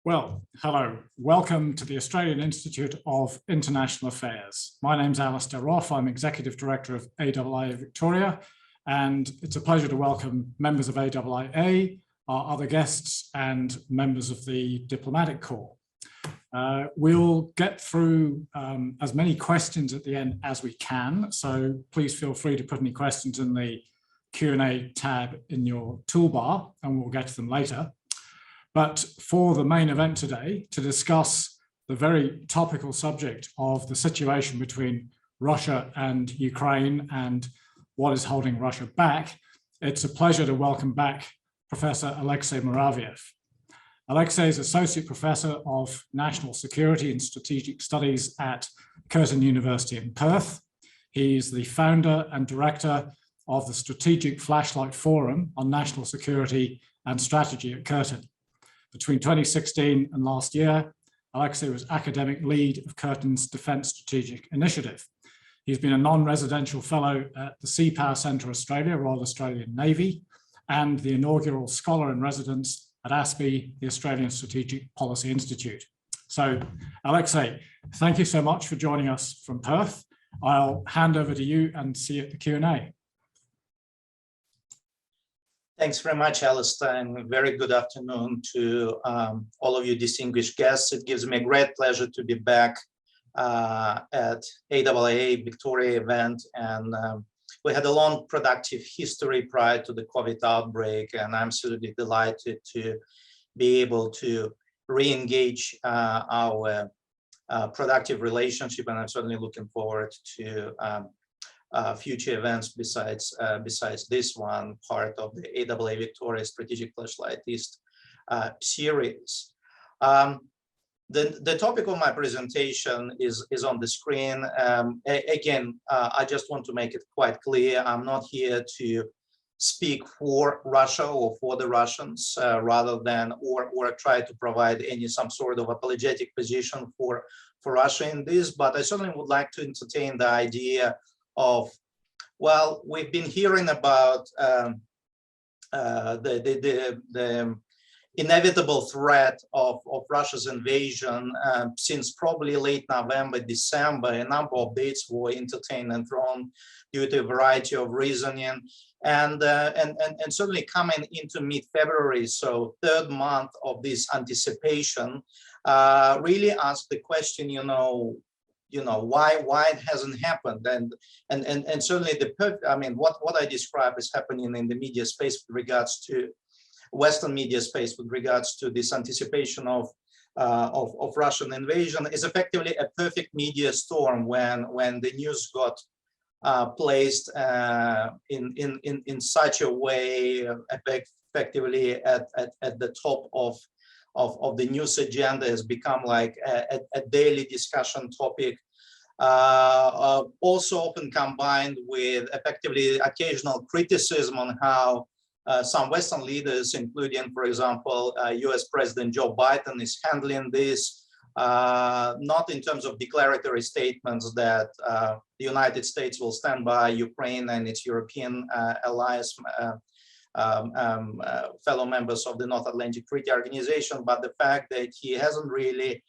Well, hello. Welcome to the Australian Institute of International Affairs. My name's Alistair Roff. I'm Executive Director of AIIA Victoria, and it's a pleasure to welcome members of AIIA, our other guests, and members of the Diplomatic Corps. We'll get through as many questions at the end as we can, so please feel free to put any questions in the Q&A tab in your toolbar, and we'll get to them later. But for the main event today, to discuss the very topical subject of the situation between Russia and Ukraine and what is holding Russia back, it's a pleasure to welcome back Professor Alexei Muraviev. Alexei is Associate Professor of National Security and Strategic Studies at Curtin University in Perth. He's the founder and director of the Strategic Flashlight Forum on National Security and Strategy at Curtin. Between 2016 and last year, Alexei was academic lead of Curtin's Defence Strategic Initiative. He's been a non-residential fellow at the Sea Power Centre Australia, Royal Australian Navy, and the inaugural scholar in residence at ASPI, the Australian Strategic Policy Institute. So, Alexei, thank you so much for joining us from Perth. I'll hand over to you and see you at the Q&A. Thanks very much, Alistair, and very good afternoon to all of you distinguished guests. It gives me a great pleasure to be back at AIIA Victoria event, and we had a long productive history prior to the COVID outbreak, and I'm absolutely delighted to be able to re-engage our productive relationship, and I'm certainly looking forward to future events besides this one, part of the AIIA Victoria Strategic Flashlight East series. The topic of my presentation is on the screen. Again, I just want to make it quite clear, I'm not here to speak for Russia or for the Russians, rather than or try to provide some sort of apologetic position for Russia in this, but I certainly would like to entertain the idea of, well, we've been hearing about the inevitable threat of Russia's invasion since probably late November, December. A number of dates were entertained and thrown due to a variety of reasoning, and certainly coming into mid-February, so third month of this anticipation, really asked the question, why it hasn't happened, and certainly what I describe as happening in the media space with regards to Western media space with regards to this anticipation of Russian invasion is effectively a perfect media storm when the news got placed in such a way, effectively at the top of the news agenda, has become like a daily discussion topic, also often combined with effectively occasional criticism on how some Western leaders, including, for example, US President Joe Biden, is handling this, not in terms of declaratory statements that the United States will stand by Ukraine and its European allies, fellow members of the North Atlantic Treaty Organization, but the fact that he hasn't really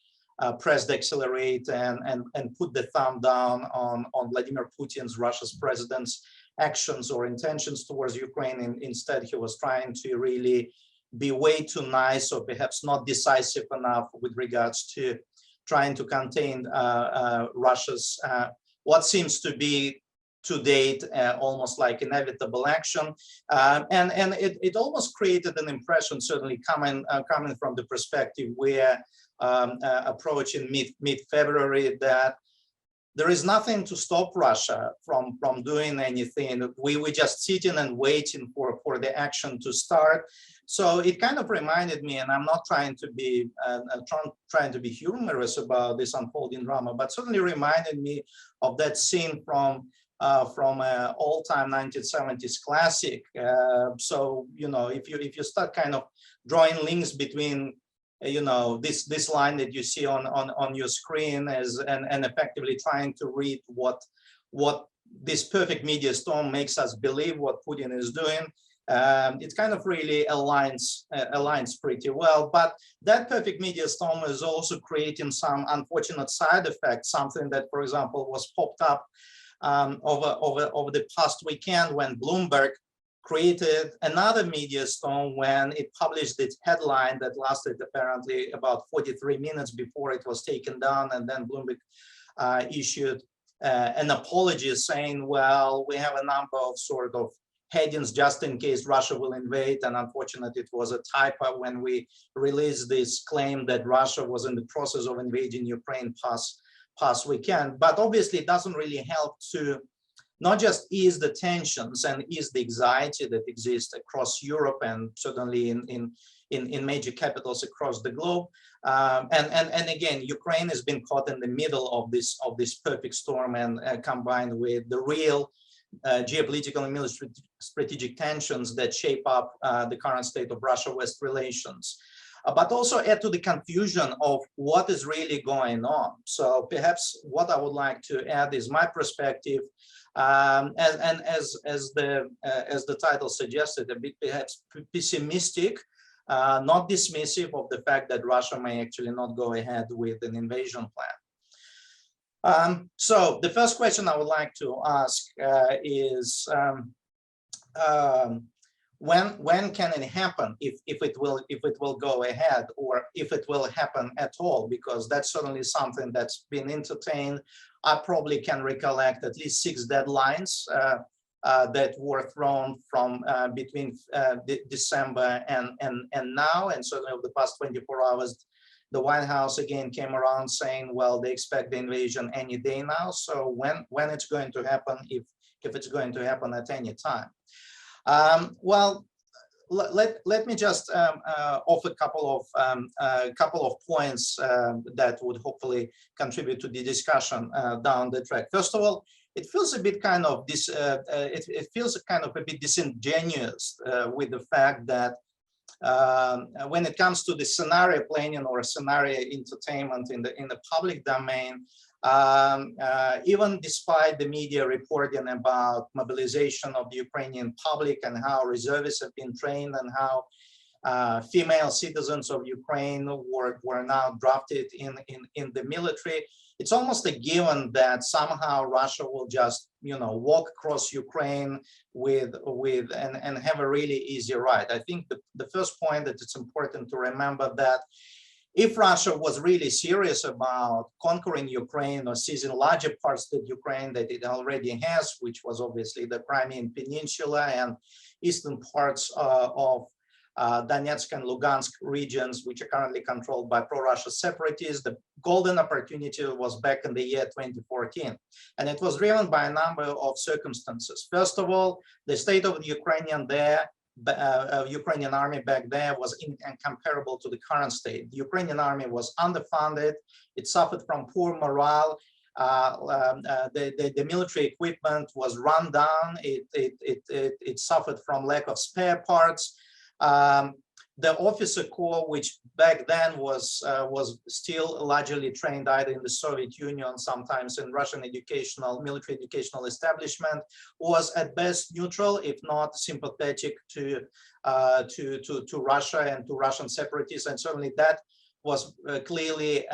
pressed accelerate and put the thumb down on Vladimir Putin's, Russia's president's actions or intentions towards Ukraine. Instead, he was trying to really be way too nice, or perhaps not decisive enough with regards to trying to contain Russia's, what seems to be to date almost like inevitable action, and it almost created an impression, certainly coming from the perspective where approaching mid-February, that there is nothing to stop Russia from doing anything. We're just sitting and waiting for the action to start. So it kind of reminded me, and I'm not trying to be humorous about this unfolding drama, but certainly reminded me of that scene from an all-time 1970s classic. So if you start kind of drawing links between this line that you see on your screen and effectively trying to read what this perfect media storm makes us believe what Putin is doing, It kind of really aligns pretty well, but that perfect media storm is also creating some unfortunate side effects, something that, for example, was popped up over the past weekend when Bloomberg created another media storm when it published its headline that lasted apparently about 43 minutes before it was taken down, and then Bloomberg issued an apology saying, well, we have a number of sort of headings just in case Russia will invade, and unfortunately it was a typo when we released this claim that Russia was in the process of invading Ukraine past weekend. But obviously it doesn't really help to not just ease the tensions and ease the anxiety that exists across Europe and certainly in major capitals across the globe. And again, Ukraine has been caught in the middle of this perfect storm, and combined with the real geopolitical and military strategic tensions that shape up the current state of Russia-West relations. But also add to the confusion of what is really going on. So perhaps what I would like to add is my perspective, and as the title suggested, a bit perhaps pessimistic, not dismissive of the fact that Russia may actually not go ahead with an invasion plan. So the first question I would like to ask is, when can it happen, if it will go ahead, or if it will happen at all? Because that's certainly something that's been entertained. I probably can recollect at least 6 deadlines that were thrown from between December and now, and certainly over the past 24 hours, the White House again came around saying, well, they expect the invasion any day now. So when it's going to happen, if it's going to happen at any time. Well, let me just offer a couple of points that would hopefully contribute to the discussion down the track. First of all, it feels a bit kind of it feels kind of a bit disingenuous with the fact that when it comes to the scenario planning or scenario entertainment in the public domain, even despite the media reporting about mobilization of the Ukrainian public and how reservists have been trained and how female citizens of Ukraine were now drafted in the military, it's almost a given that somehow Russia will just, you know, walk across Ukraine and have a really easy ride. I think the first point that it's important to remember that if Russia was really serious about conquering Ukraine or seizing larger parts of Ukraine that it already has, which was obviously the Crimean Peninsula and eastern parts of Donetsk and Lugansk regions, which are currently controlled by pro-Russia separatists, the golden opportunity was back in the year 2014. And it was driven by a number of circumstances. First of all, the state of the Ukrainian army back there was incomparable to the current state. The Ukrainian army was underfunded. It suffered from poor morale. The military equipment was run down. It suffered from lack of spare parts. The officer corps, which back then was still largely trained either in the Soviet Union, sometimes in Russian military educational establishment, was at best neutral, if not sympathetic to Russia and to Russian separatists, and certainly that was clearly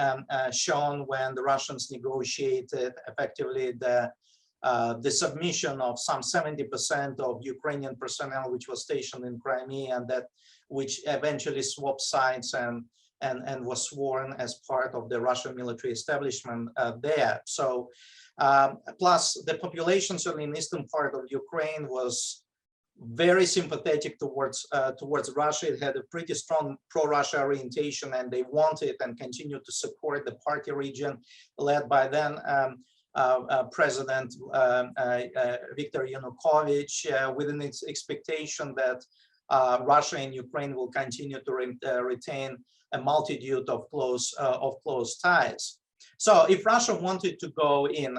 shown when the Russians negotiated effectively the submission of some 70% of Ukrainian personnel which was stationed in Crimea, and that which eventually swapped sides and was sworn as part of the Russian military establishment there. So plus the population certainly in the eastern part of Ukraine was very sympathetic towards Russia. It had a pretty strong pro-Russia orientation, and they wanted and continued to support the party region led by then President Viktor Yanukovych, with an expectation that Russia and Ukraine will continue to retain a multitude of close ties. So if Russia wanted to go in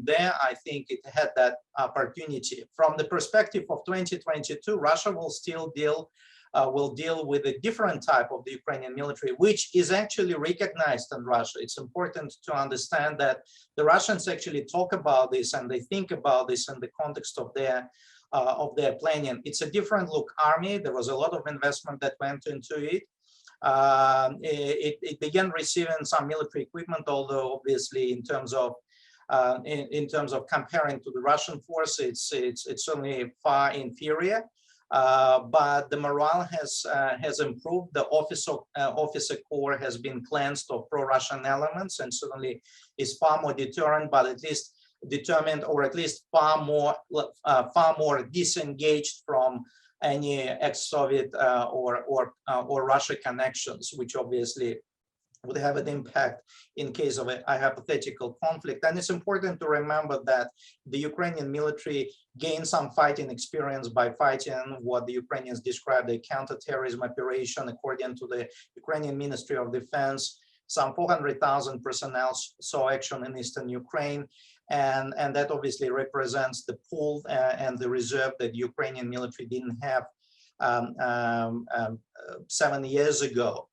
there, I think it had that opportunity. From the perspective of 2022, Russia will still deal with a different type of the Ukrainian military, which is actually recognized in Russia. It's important to understand that the Russians actually talk about this and they think about this in the context of their their planning. It's a different look army. There was a lot of investment that went into it. It began receiving some military equipment, although obviously in terms of comparing to the Russian force, it's certainly far inferior. But the morale has improved. The officer corps has been cleansed of pro-Russian elements, and certainly is far more deterrent, but at least determined, or at least far more disengaged from any ex-Soviet or Russia connections, which obviously would have an impact in case of a hypothetical conflict. And it's important to remember that the Ukrainian military gained some fighting experience by fighting what the Ukrainians described a counterterrorism operation. According to the Ukrainian Ministry of Defense, some 400,000 personnel saw action in eastern Ukraine. And that obviously represents the pool and the reserve that the Ukrainian military didn't have 7 years ago.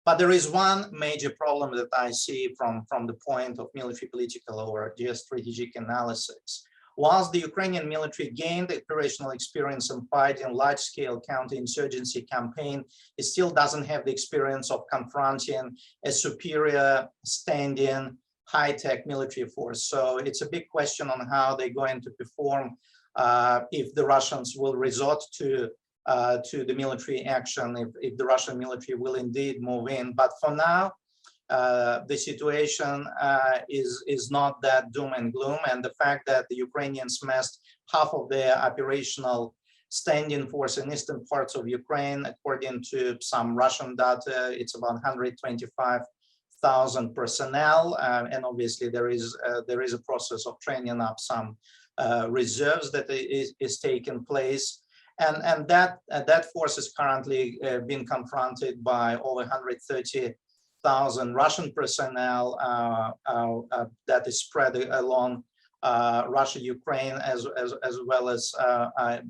But there is one major problem that I see from the point of military political or geostrategic analysis. Whilst the Ukrainian military gained operational experience in fighting large-scale counterinsurgency campaign, it still doesn't have the experience of confronting a superior standing high-tech military force. So it's a big question on how they're going to perform if the Russians will resort to the military action, if the Russian military will indeed move in. But for now, the situation is not that doom and gloom. And the fact that the Ukrainians massed half of their operational standing force in eastern parts of Ukraine, according to some Russian data, it's about 125,000 personnel, and obviously there is a process of training up some reserves that is taking place. And that force is currently being confronted by over 130,000 Russian personnel that is spread along Russia, Ukraine, as well as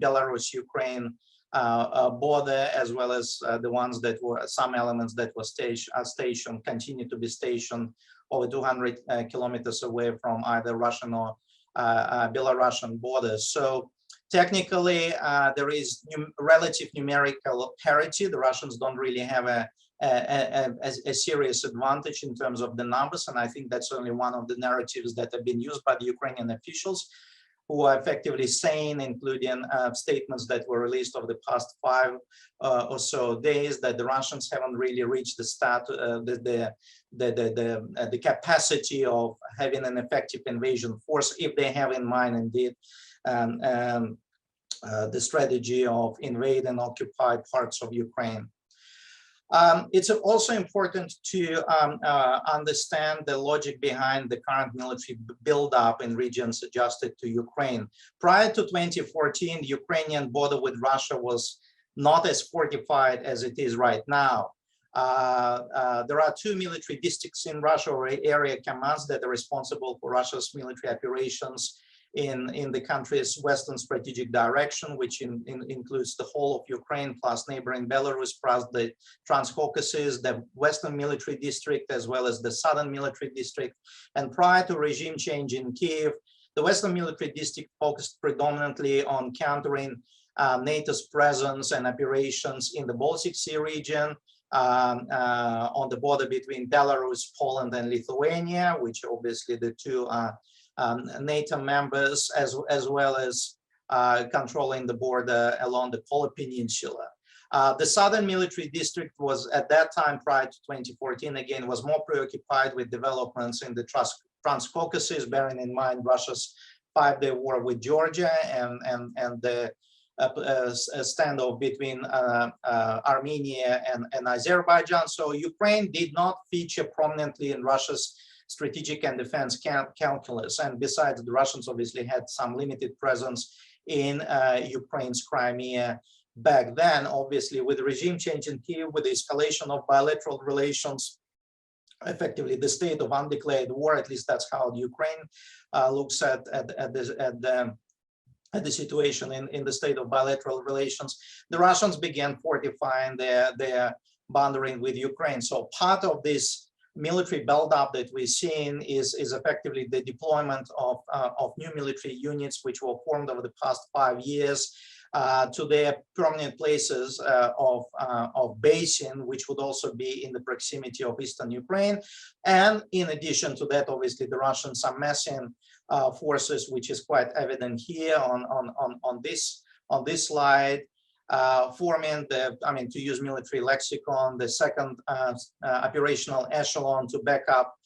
Belarus, Ukraine border, as well as the ones that were some elements that were stationed, continue to be stationed over 200 kilometers away from either Russian or Belarusian borders. So technically, there is relative numerical parity. The Russians don't really have a serious advantage in terms of the numbers, and I think that's only one of the narratives that have been used by the Ukrainian officials, who are effectively saying, including statements that were released over the past 5 or so days, that the Russians haven't really reached the capacity of having an effective invasion force, if they have in mind indeed the strategy of invade and occupy parts of Ukraine. It's also important to understand the logic behind the current military buildup in regions adjusted to Ukraine. Prior to 2014, the Ukrainian border with Russia was not as fortified as it is right now. There are 2 military districts in Russia, or area commands, that are responsible for Russia's military operations in the country's western strategic direction, which includes the whole of Ukraine, plus neighboring Belarus, plus the Transcaucasus, the Western Military District, as well as the Southern Military District. And prior to regime change in Kiev, the Western Military District focused predominantly on countering NATO's presence and operations in the Baltic Sea region, on the border between Belarus, Poland, and Lithuania, which obviously the 2 are NATO members, as well as controlling the border along the Polar Peninsula. The Southern Military District was, at that time, prior to 2014, again, was more preoccupied with developments in the Transcaucasus, bearing in mind Russia's 5-day war with Georgia and the standoff between Armenia and Azerbaijan. So Ukraine did not feature prominently in Russia's strategic and defense calculus. And besides, the Russians obviously had some limited presence in Ukraine's Crimea back then. Obviously, with the regime change in Kiev, with the escalation of bilateral relations, effectively the state of undeclared war, at least that's how Ukraine looks at the situation in the state of bilateral relations, the Russians began fortifying their boundary with Ukraine. So part of this military buildup that we're seeing is effectively the deployment of new military units which were formed over the past 5 years to their permanent places of basing, which would also be in the proximity of eastern Ukraine. And in addition to that, obviously, the Russians are massing forces, which is quite evident here on this slide, forming the, to use military lexicon, the second operational echelon to back up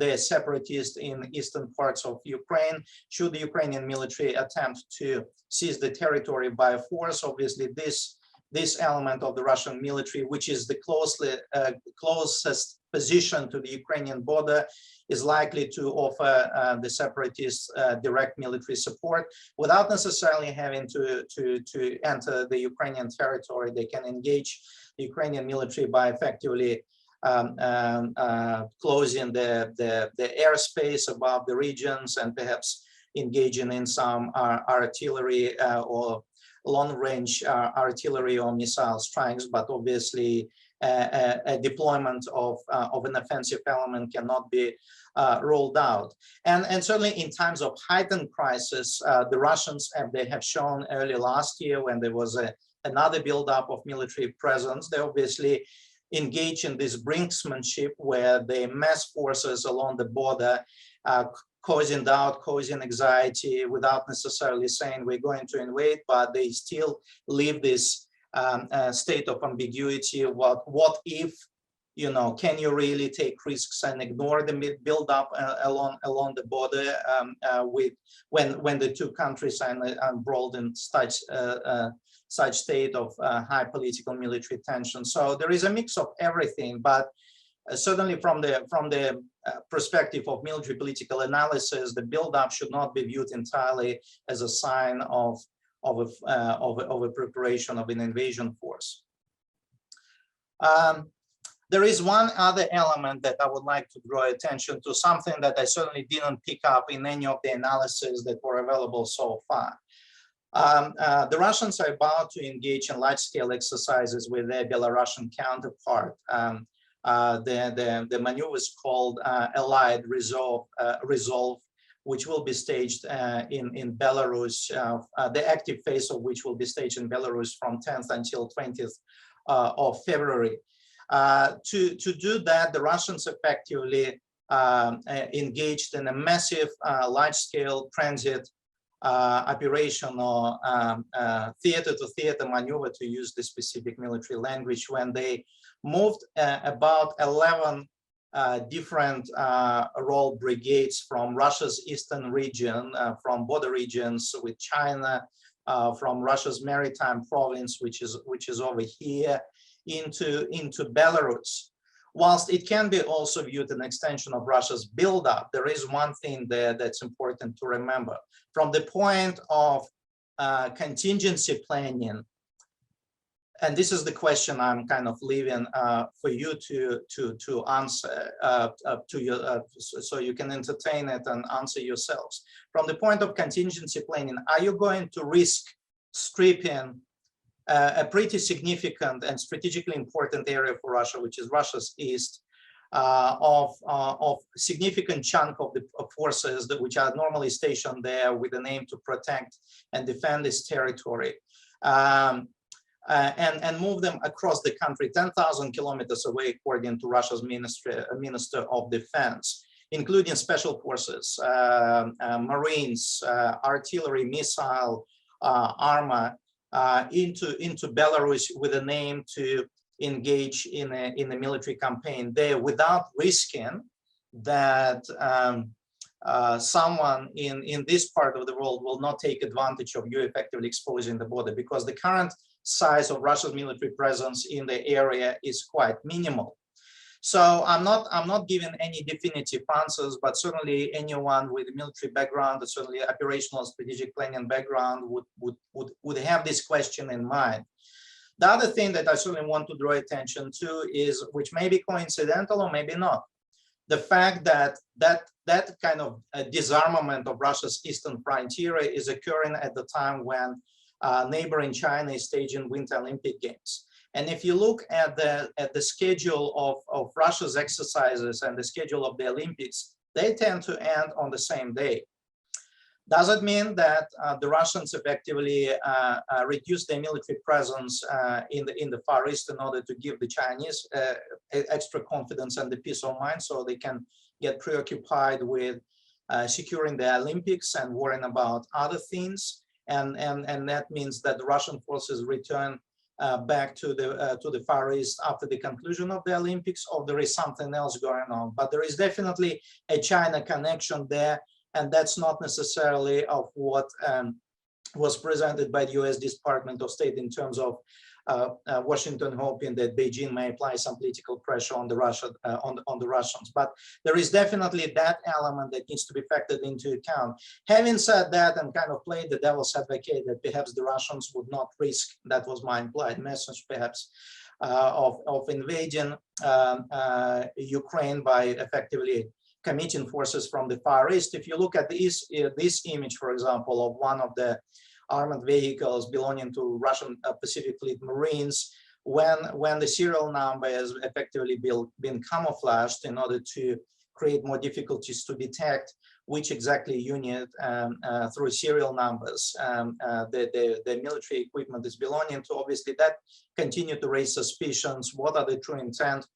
the separatists in eastern parts of Ukraine. Should the Ukrainian military attempt to seize the territory by force, obviously this element of the Russian military, which is the closest position to the Ukrainian border, is likely to offer the separatists direct military support without necessarily having to enter the Ukrainian territory. They can engage the Ukrainian military by effectively closing the airspace above the regions and perhaps engaging in some artillery or long-range artillery or missile strikes, but obviously a deployment of an offensive element cannot be rolled out. And certainly in times of heightened crisis, the Russians, they have shown early last year when there was another buildup of military presence, they obviously engage in this brinksmanship where they mass forces along the border, causing doubt, causing anxiety, without necessarily saying we're going to invade, but they still leave this state of ambiguity. What if, can you really take risks and ignore the build-up along the border when the two countries are embroiled in such state of high political military tension? So there is a mix of everything, but certainly from the perspective of military political analysis, the build-up should not be viewed entirely as a sign of a preparation of an invasion force. There is one other element that I would like to draw attention to, something that I certainly didn't pick up in any of the analysis that were available so far. The Russians are about to engage in large-scale exercises with their Belarusian counterpart. The maneuver is called Allied Resolve, which will be staged in Belarus, the active phase of which will be staged in Belarus from 10th until 20th of February. To do that, the Russians effectively engaged in a massive large-scale transit operation or theater-to-theater maneuver, to use the specific military language, when they moved about 11 different role brigades from Russia's eastern region, from border regions with China, from Russia's maritime province, which is over here, into Belarus. Whilst it can be also viewed an extension of Russia's buildup, there is one thing there that's important to remember. From the point of contingency planning, and this is the question I'm kind of leaving for you to answer, so you can entertain it and answer yourselves. From the point of contingency planning, are you going to risk stripping a pretty significant and strategically important area for Russia, which is Russia's east, of significant chunk of the forces which are normally stationed there with the aim to protect and defend this territory, and move them across the country 10,000 kilometers away, according to Russia's Minister of Defense, including special forces, Marines, artillery, missile, armor, into Belarus with an aim to engage in a military campaign there, without risking that someone in this part of the world will not take advantage of you effectively exposing the border, because the current size of Russia's military presence in the area is quite minimal. So I'm not giving any definitive answers, but certainly anyone with a military background, certainly operational strategic planning background, would have this question in mind. The other thing that I certainly want to draw attention to is, which may be coincidental or maybe not, the fact that that kind of disarmament of Russia's eastern frontier is occurring at the time when neighboring China is staging Winter Olympic Games. And if you look at the schedule of Russia's exercises and the schedule of the Olympics, they tend to end on the same day. Does it mean that the Russians effectively reduce their military presence in the Far East in order to give the Chinese extra confidence and the peace of mind, so they can get preoccupied with securing the Olympics and worrying about other things? And that means that the Russian forces return back to the Far East after the conclusion of the Olympics, or there is something else going on. But there is definitely a China connection there, and that's not necessarily of what was presented by the US Department of State in terms of Washington hoping that Beijing may apply some political pressure on the Russians. But there is definitely that element that needs to be factored into account. Having said that, and kind of played the devil's advocate that perhaps the Russians would not risk, that was my implied message perhaps, of invading Ukraine by effectively committing forces from the Far East. If you look at this image, for example, of one of the armored vehicles belonging to Russian Pacific Fleet Marines, when the serial number has effectively been camouflaged in order to create more difficulties to detect which exactly unit through serial numbers the military equipment is belonging to, obviously that continued to raise suspicions. What are the true intent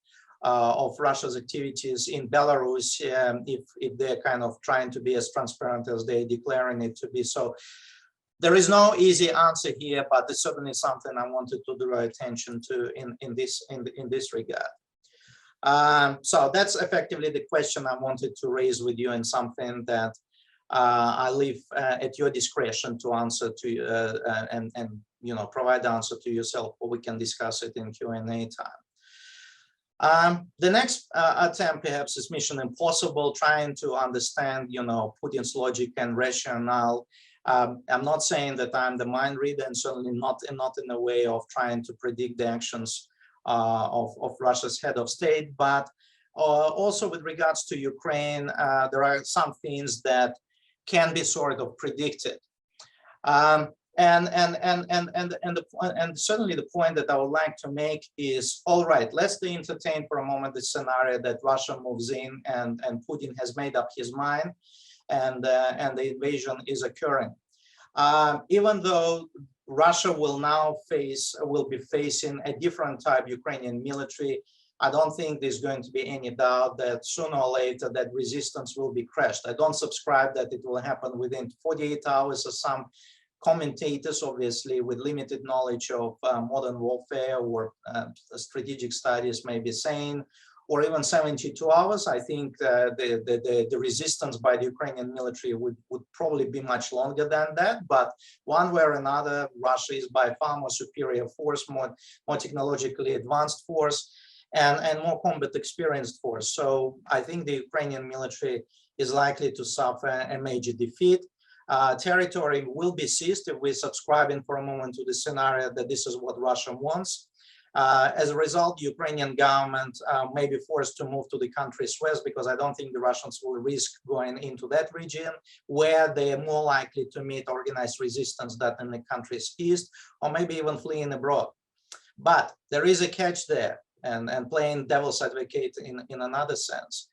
of Russia's activities in Belarus if they're kind of trying to be as transparent as they're declaring it to be? So there is no easy answer here, but it's certainly something I wanted to draw attention to in this regard. So that's effectively the question I wanted to raise with you, and something that I leave at your discretion to answer to and provide the answer to yourself, or we can discuss it in Q&A time. The next attempt perhaps is mission impossible, trying to understand, Putin's logic and rationale. I'm not saying that I'm the mind reader, and certainly not in a way of trying to predict the actions of Russia's head of state, but also with regards to Ukraine, there are some things that can be sort of predicted. And certainly the point that I would like to make is, all right, let's entertain for a moment the scenario that Russia moves in and Putin has made up his mind, and the invasion is occurring. Even though Russia will be facing a different type Ukrainian military, I don't think there's going to be any doubt that sooner or later that resistance will be crushed. I don't subscribe that it will happen within 48 hours, as some commentators, obviously with limited knowledge of modern warfare or strategic studies, may be saying, or even 72 hours. I think the resistance by the Ukrainian military would probably be much longer than that. But one way or another, Russia is by far more superior force, more technologically advanced force, and more combat experienced force. So I think the Ukrainian military is likely to suffer a major defeat. Territory will be seized if we subscribing for a moment to the scenario that this is what Russia wants. As a result, the Ukrainian government may be forced to move to the country's west, because I don't think the Russians will risk going into that region, where they are more likely to meet organized resistance than in the country's east, or maybe even fleeing abroad. But there is a catch there, and playing devil's advocate in another sense.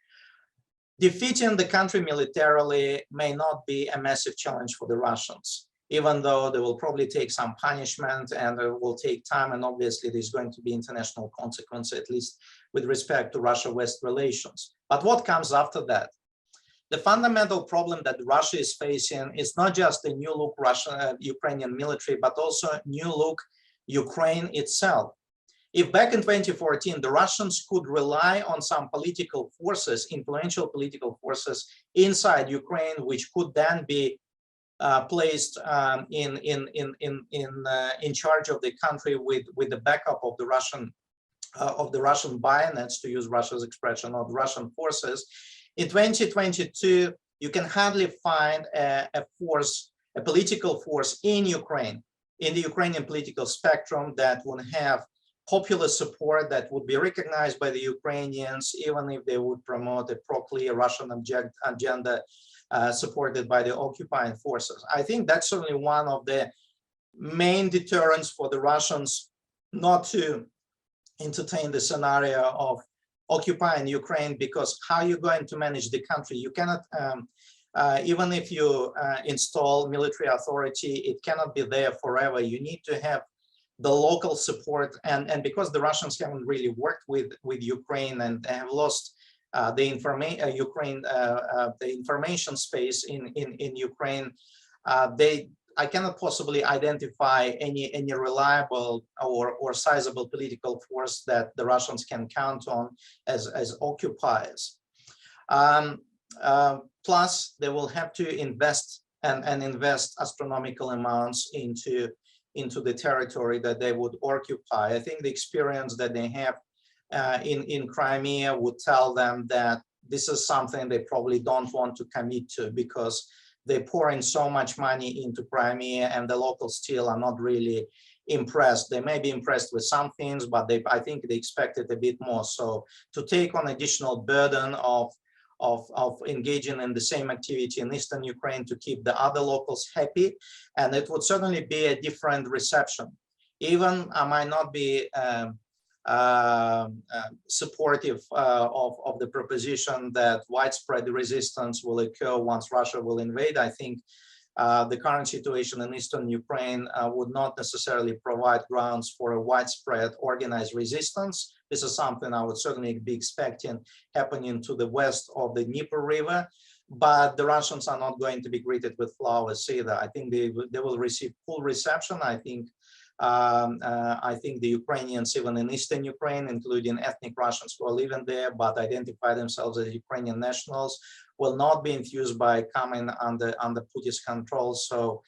Defeating the country militarily may not be a massive challenge for the Russians, even though they will probably take some punishment and it will take time, and obviously there's going to be international consequences, at least with respect to Russia-West relations. But what comes after that? The fundamental problem that Russia is facing is not just a new look Ukrainian military, but also new look Ukraine itself. If back in 2014, the Russians could rely on some political forces, influential political forces inside Ukraine, which could then be placed in charge of the country with the backup of the Russian bayonets, to use Russia's expression, of Russian forces. In 2022, you can hardly find a political force in Ukraine, in the Ukrainian political spectrum, that would have popular support, that would be recognized by the Ukrainians, even if they would promote a pro-clear Russian agenda supported by the occupying forces. I think that's certainly one of the main deterrents for the Russians not to entertain the scenario of occupying Ukraine, because how are you going to manage the country? You cannot, even if you install military authority, it cannot be there forever. You need to have the local support, and because the Russians haven't really worked with Ukraine and have lost the information space in Ukraine, I cannot possibly identify any reliable or sizable political force that the Russians can count on as occupiers. Plus, they will have to invest and invest astronomical amounts into the territory that they would occupy. I think the experience that they have in Crimea would tell them that this is something they probably don't want to commit to, because they pour in so much money into Crimea and the locals still are not really impressed. They may be impressed with some things, but I think they expected a bit more. So to take on additional burden of engaging in the same activity in Eastern Ukraine to keep the other locals happy, and it would certainly be a different reception. Even I might not be supportive of the proposition that widespread resistance will occur once Russia will invade. I think the current situation in Eastern Ukraine would not necessarily provide grounds for a widespread organized resistance. This is something I would certainly be expecting happening to the west of the Dnieper River, but the Russians are not going to be greeted with flowers either. I think they will receive full reception. I think the Ukrainians, even in Eastern Ukraine, including ethnic Russians who are living there but identify themselves as Ukrainian nationals, will not be infused by coming under Putin's control. So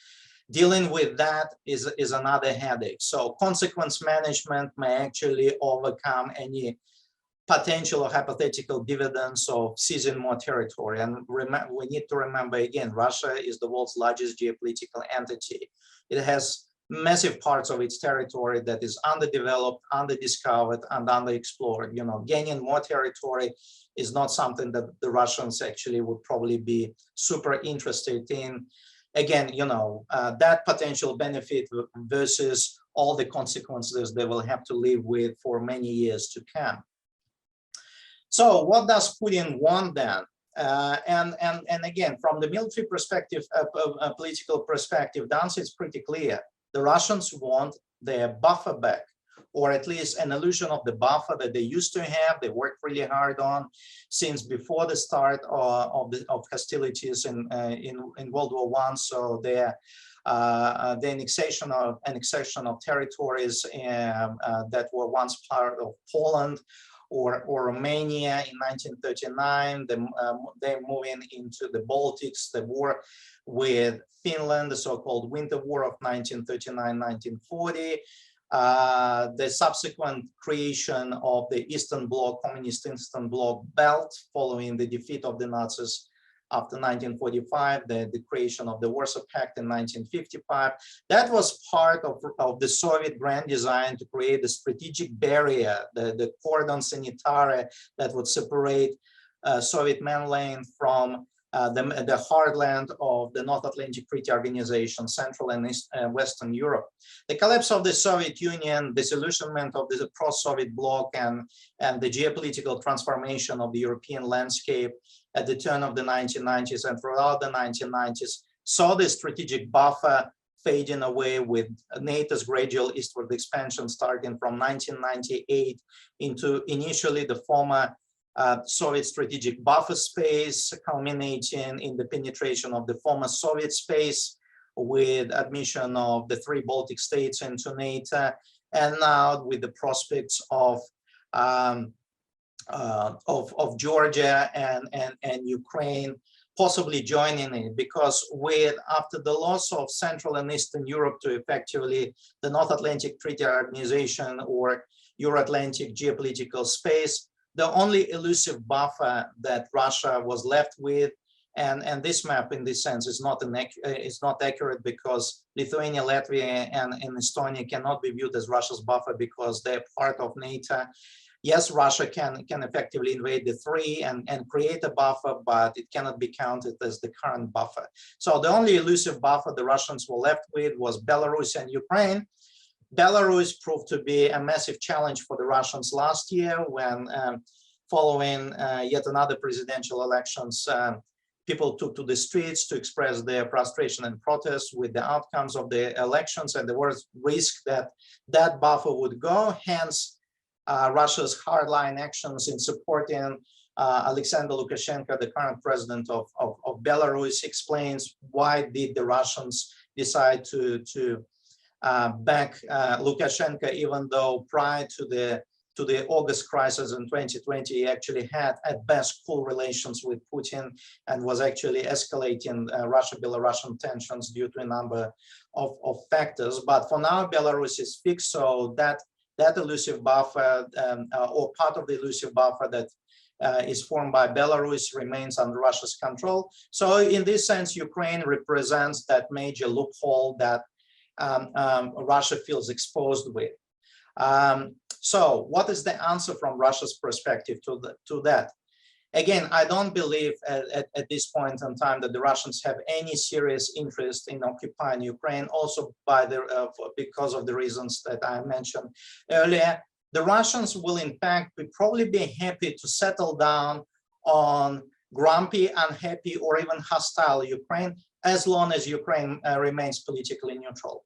dealing with that is another headache. So consequence management may actually overcome any potential or hypothetical dividends of seizing more territory. And we need to remember again, Russia is the world's largest geopolitical entity. It has massive parts of its territory that is underdeveloped, underdiscovered, and underexplored. You know, gaining more territory is not something that the Russians actually would probably be super interested in. Again, you know, that potential benefit versus all the consequences they will have to live with for many years to come. So what does Putin want then? And again, from the military perspective, political perspective, the answer is pretty clear. The Russians want their buffer back, or at least an illusion of the buffer that they used to have. They worked really hard on since before the start of hostilities in World War I. So the annexation of territories that were once part of Poland or Romania in 1939, they're moving into the Baltics, the war with Finland, the so-called Winter War of 1939-1940, the subsequent creation of the Eastern Bloc, Communist Eastern Bloc belt following the defeat of the Nazis after 1945, the creation of the Warsaw Pact in 1955. That was part of the Soviet grand design to create the strategic barrier, the cordon sanitaire that would separate Soviet mainland from the heartland of the North Atlantic Treaty Organization, Central and Western Europe. The collapse of the Soviet Union, disillusionment of the pro-Soviet bloc, and the geopolitical transformation of the European landscape at the turn of the 1990s and throughout the 1990s saw the strategic buffer fading away, with NATO's gradual eastward expansion starting from 1998 into initially the former Soviet strategic buffer space, culminating in the penetration of the former Soviet space with admission of the 3 Baltic states into NATO, and now with the prospects of Georgia and Ukraine possibly joining it, because after the loss of Central and Eastern Europe to effectively the North Atlantic Treaty Organization or Euro-Atlantic geopolitical space, the only elusive buffer that Russia was left with, and this map in this sense is not accurate, because Lithuania, Latvia, and Estonia cannot be viewed as Russia's buffer because they're part of NATO. Yes, Russia can effectively invade the 3 and create a buffer, but it cannot be counted as the current buffer. So the only elusive buffer the Russians were left with was Belarus and Ukraine. Belarus proved to be a massive challenge for the Russians last year when, following yet another presidential elections, people took to the streets to express their frustration and protest with the outcomes of the elections, and there was risk that that buffer would go. Hence, Russia's hardline actions in supporting Alexander Lukashenko, the current president of Belarus, explains why did the Russians decide to back Lukashenko, even though prior to the August crisis in 2020, he actually had at best cool relations with Putin and was actually escalating Russia-Belarusian tensions due to a number of factors. But for now, Belarus is fixed, so that elusive buffer or part of the elusive buffer that is formed by Belarus remains under Russia's control. So in this sense, Ukraine represents that major loophole that Russia feels exposed with. So what is the answer from Russia's perspective to that? Again, I don't believe at this point in time that the Russians have any serious interest in occupying Ukraine, also because of the reasons that I mentioned earlier. The Russians will in fact probably be happy to settle down on grumpy, unhappy, or even hostile Ukraine, as long as Ukraine remains politically neutral.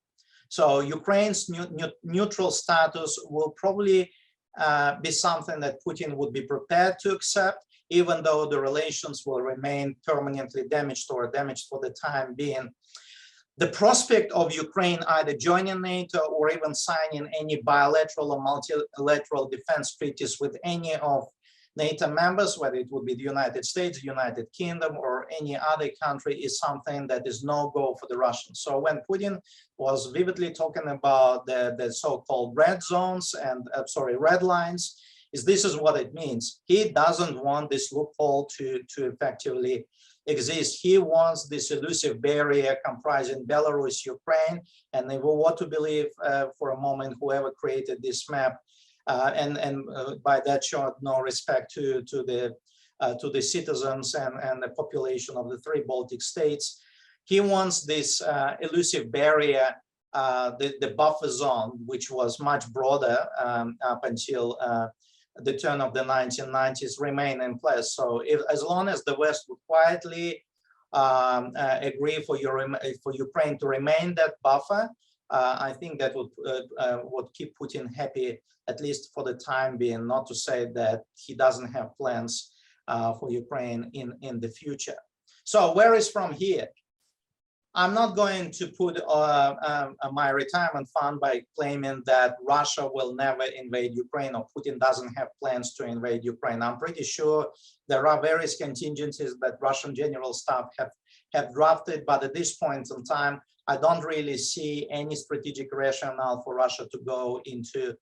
So Ukraine's neutral status will probably be something that Putin would be prepared to accept, even though the relations will remain permanently damaged or damaged for the time being. The prospect of Ukraine either joining NATO or even signing any bilateral or multilateral defense treaties with any of NATO members, whether it would be the United States, the United Kingdom, or any other country, is something that is no-go for the Russians. So when Putin was vividly talking about the so-called red zones and, red lines, this is what it means. He doesn't want this loophole to effectively exist. He wants this elusive barrier comprising Belarus, Ukraine, and if we want to believe for a moment whoever created this map, and by that showed no respect to the citizens and the population of the 3 Baltic states. He wants this elusive barrier, the buffer zone, which was much broader up until the turn of the 1990s, remain in place. So as long as the West would quietly agree for Ukraine to remain that buffer, I think that would keep Putin happy, at least for the time being, not to say that he doesn't have plans for Ukraine in the future. So where is from here? I'm not going to put my retirement fund by claiming that Russia will never invade Ukraine or Putin doesn't have plans to invade Ukraine. I'm pretty sure there are various contingencies that Russian general staff have drafted, but at this point in time, I don't really see any strategic rationale for Russia to go into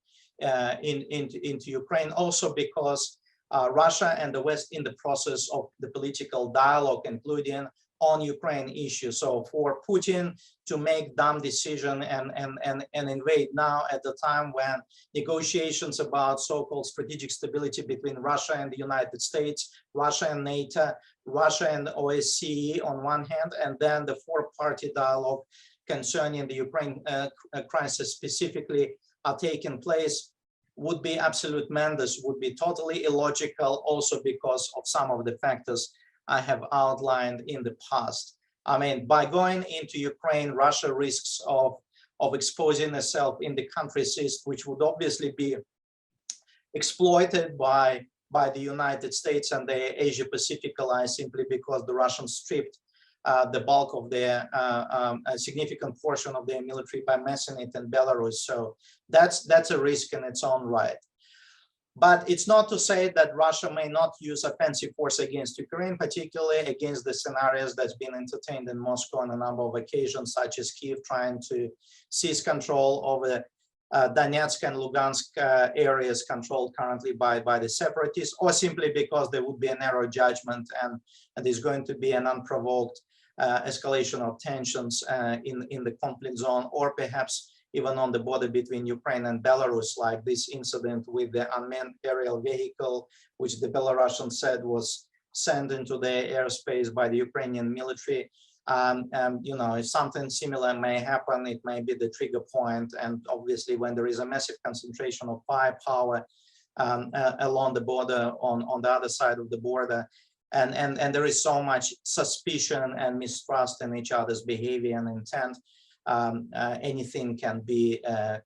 Ukraine. Also because Russia and the West in the process of the political dialogue, including on Ukraine issue. So for Putin to make dumb decision and invade now at the time when negotiations about so-called strategic stability between Russia and the United States, Russia and NATO, Russia and OSCE on one hand, and then the 4-party dialogue concerning the Ukraine crisis specifically are taking place, would be absolute madness, would be totally illogical, also because of some of the factors I have outlined in the past. I mean, by going into Ukraine, Russia risks of exposing itself in the country's east, which would obviously be exploited by the United States and the Asia-Pacific allies, simply because the Russians stripped the bulk of their a significant portion of their military by massing it in Belarus. So that's a risk in its own right. But it's not to say that Russia may not use offensive force against Ukraine, particularly against the scenarios that's been entertained in Moscow on a number of occasions, such as Kyiv trying to seize control over Donetsk and Lugansk areas controlled currently by the separatists, or simply because there would be a narrow judgment and there's going to be an unprovoked escalation of tensions in the conflict zone, or perhaps even on the border between Ukraine and Belarus, like this incident with the unmanned aerial vehicle, which the Belarusians said was sent into their airspace by the Ukrainian military. If something similar may happen, it may be the trigger point. And obviously, when there is a massive concentration of firepower along the border, on the other side of the border, and there is so much suspicion and mistrust in each other's behavior and intent, anything can be a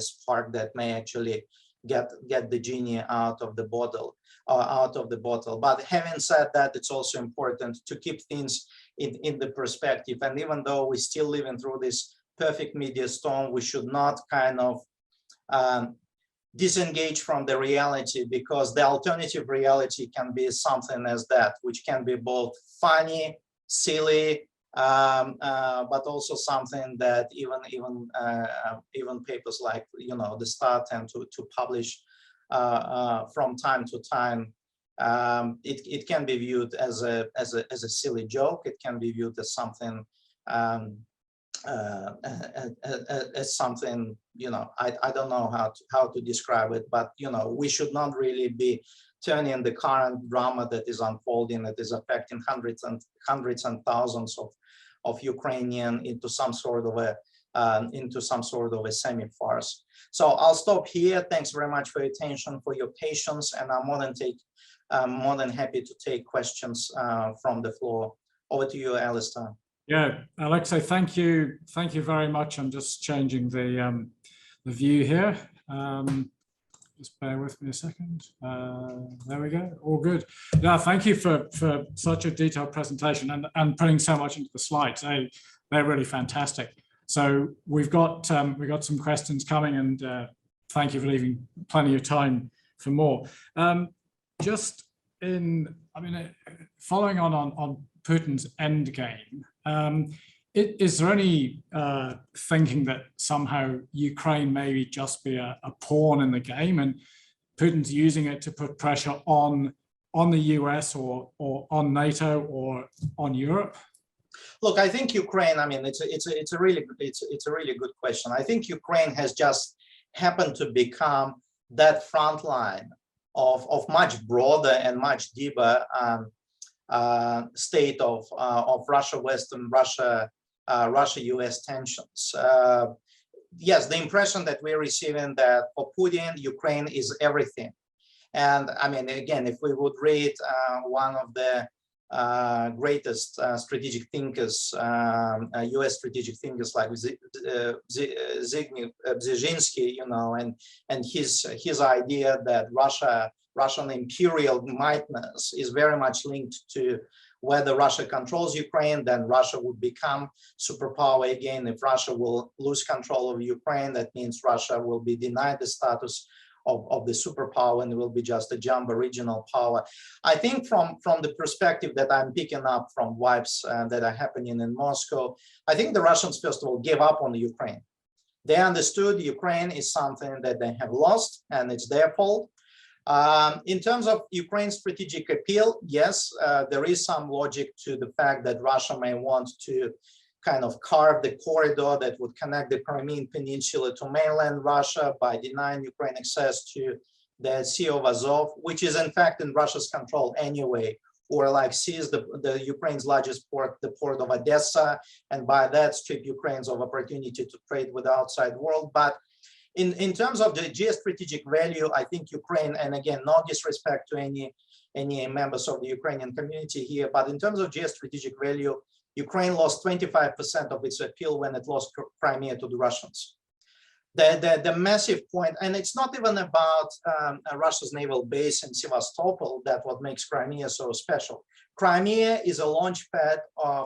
spark that may actually get the genie out of the bottle. But having said that, it's also important to keep things in the perspective. And even though we're still living through this perfect media storm, we should not kind of disengage from the reality, because the alternative reality can be something as that, which can be both funny, silly, but also something that even papers like the Star tend to publish from time to time. It can be viewed as a silly joke. It can be viewed as something I don't know how to describe it, but we should not really be turning the current drama that is unfolding, that is affecting hundreds and thousands of Ukrainian into some sort of a semi-farce. So I'll stop here. Thanks very much for your attention, for your patience, and I'm more than happy to take questions from the floor. Over to you, Alistair. Yeah, Alexei, thank you very much. I'm just changing the view here. Just bear with me a second. There we go. All good. Yeah, thank you for such a detailed presentation and putting so much into the slides. They're really fantastic. So we've got some questions coming, and thank you for leaving plenty of time for more. Following on Putin's end game, is there any thinking that somehow Ukraine may just be a pawn in the game, and Putin's using it to put pressure on the US or on NATO or on Europe? Look, I think Ukraine. I mean, it's a really good question. I think Ukraine has just happened to become that front line of much broader and much deeper state of Russia-Western, Russia-US tensions. Yes, the impression that we're receiving that for Putin, Ukraine is everything. And I mean, again, if we would read one of the greatest strategic thinkers, US strategic thinkers like Brzezinski, and his idea that Russian imperial mightness is very much linked to whether Russia controls Ukraine, then Russia would become superpower again. If Russia will lose control of Ukraine, that means Russia will be denied the status of the superpower and will be just a jumbo regional power. I think from the perspective that I'm picking up from vibes that are happening in Moscow, I think the Russians, first of all, gave up on the Ukraine. They understood Ukraine is something that they have lost and it's their fault. In terms of Ukraine's strategic appeal, yes, there is some logic to the fact that Russia may want to kind of carve the corridor that would connect the Crimean Peninsula to mainland Russia by denying Ukraine access to the Sea of Azov, which is in fact in Russia's control anyway, or like seize the Ukraine's largest port, the port of Odessa, and by that strip Ukraine's of opportunity to trade with the outside world. But in terms of the geostrategic value, I think Ukraine, and again, no disrespect to any members of the Ukrainian community here, but in terms of geostrategic value, Ukraine lost 25% of its appeal when it lost Crimea to the Russians. The massive point, and it's not even about Russia's naval base in Sevastopol, that what makes Crimea so special. Crimea is a launch pad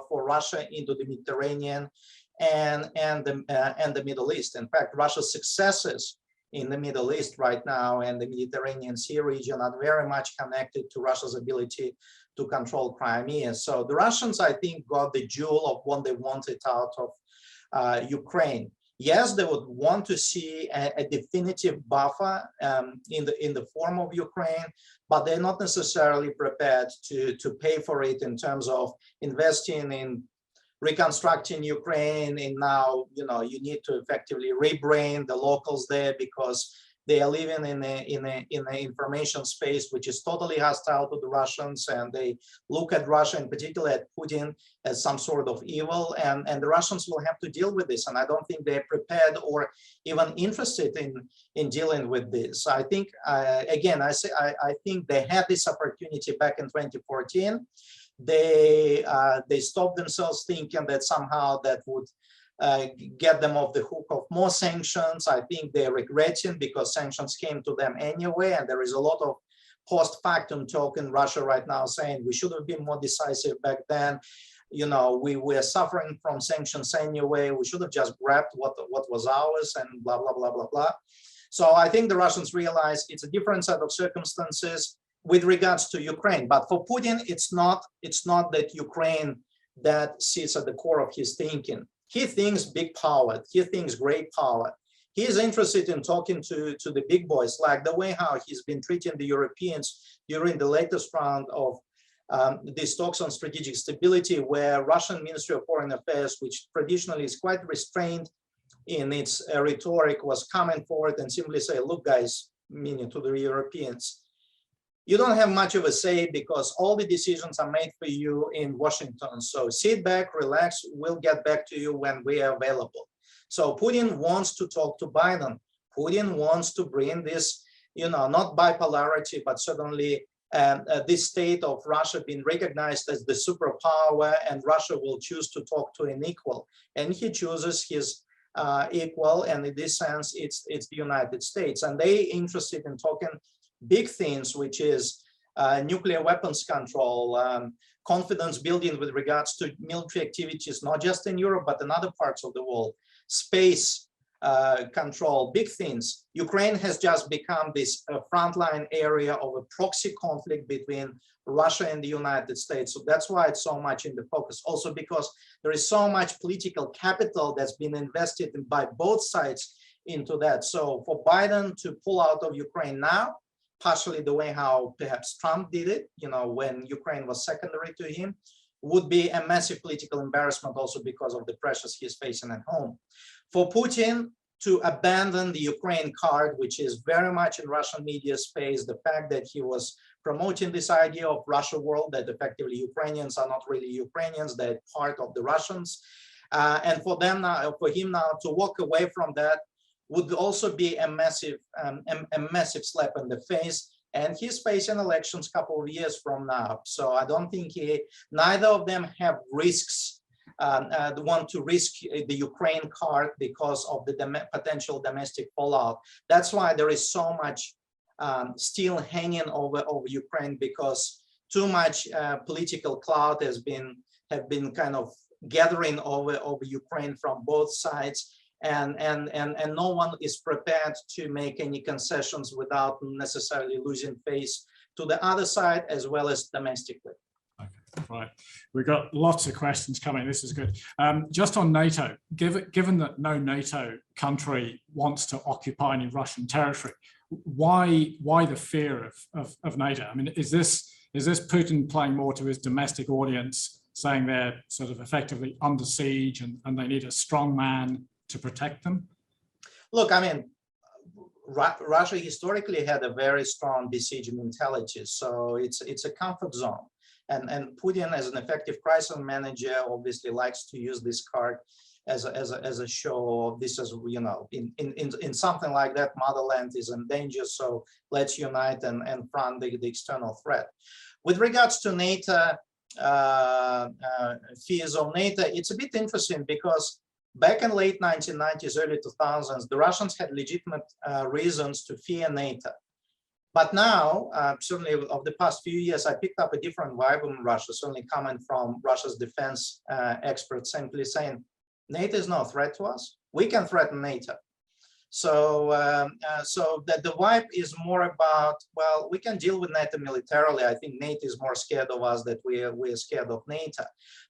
for Russia into the Mediterranean and the Middle East. In fact, Russia's successes in the Middle East right now and the Mediterranean Sea region are very much connected to Russia's ability to control Crimea. So the Russians, I think, got the jewel of what they wanted out of Ukraine. Yes, they would want to see a definitive buffer in the form of Ukraine, but they're not necessarily prepared to pay for it in terms of investing in reconstructing Ukraine. And now, you need to effectively rebrain the locals there, because They are living in a information space which is totally hostile to the Russians, and they look at Russia, in particular at Putin, as some sort of evil, and the Russians will have to deal with this. And I don't think they're prepared or even interested in dealing with this. I think, again, I think they had this opportunity back in 2014. They stopped themselves thinking that somehow that would get them off the hook of more sanctions. I think they're regretting, because sanctions came to them anyway, and there is a lot of post-factum talk in Russia right now saying we should have been more decisive back then. You know, we were suffering from sanctions anyway. We should have just grabbed what was ours, and blah, blah, blah, blah, blah. So I think the Russians realize it's a different set of circumstances with regards to Ukraine. But for Putin, it's not that Ukraine that sits at the core of his thinking. He thinks big power. He thinks great power. He is interested in talking to the big boys, like the way how he's been treating the Europeans during the latest round of these talks on strategic stability, where Russian Ministry of Foreign Affairs, which traditionally is quite restrained in its rhetoric, was coming forward and simply say, look, guys, meaning to the Europeans, you don't have much of a say because all the decisions are made for you in Washington. So sit back, relax, we'll get back to you when we are available. So Putin wants to talk to Biden. Putin wants to bring this, you know, not bipolarity, but certainly this state of Russia being recognized as the superpower, and Russia will choose to talk to an equal. And he chooses his equal, and in this sense, it's the United States. And they interested in talking big things, which is nuclear weapons control, confidence building with regards to military activities, not just in Europe, but in other parts of the world, space control, big things. Ukraine has just become this frontline area of a proxy conflict between Russia and the United States. So that's why it's so much in the focus. Also because there is so much political capital that's been invested in by both sides into that. So for Biden to pull out of Ukraine now, partially the way how perhaps Trump did it, you know, when Ukraine was secondary to him, would be a massive political embarrassment also because of the pressures he's facing at home. For Putin to abandon the Ukraine card, which is very much in Russian media space, the fact that he was promoting this idea of Russia world, that effectively Ukrainians are not really Ukrainians, they're part of the Russians. And for them now, for him now to walk away from that would also be a massive slap in the face. And he's facing elections a couple of years from now. So I don't think neither of them have risks, want to risk the Ukraine card because of the potential domestic fallout. That's why there is so much still hanging over Ukraine, because too much political clout have been kind of gathering over Ukraine from both sides. And no one is prepared to make any concessions without necessarily losing face to the other side as well as domestically. Okay, right. We've got lots of questions coming. This is good. Just on NATO, given that no NATO country wants to occupy any Russian territory, why the fear of NATO? I mean, is this Putin playing more to his domestic audience, saying they're sort of effectively under siege and they need a strong man to protect them? Look, I mean, Russia historically had a very strong besieging mentality, so it's a comfort zone. And Putin, as an effective crisis manager, obviously likes to use this card as a show of this, as you know, in something like that, motherland is in danger, so let's unite and front the external threat. With regards to NATO, fears of NATO, it's a bit interesting because back in late 1990s, early 2000s, the Russians had legitimate reasons to fear NATO. But now, certainly of the past few years, I picked up a different vibe in Russia, certainly coming from Russia's defense experts, simply saying, NATO is no threat to us. We can threaten NATO. So, so that the vibe is more about, well, we can deal with NATO militarily. I think NATO is more scared of us than we're scared of NATO.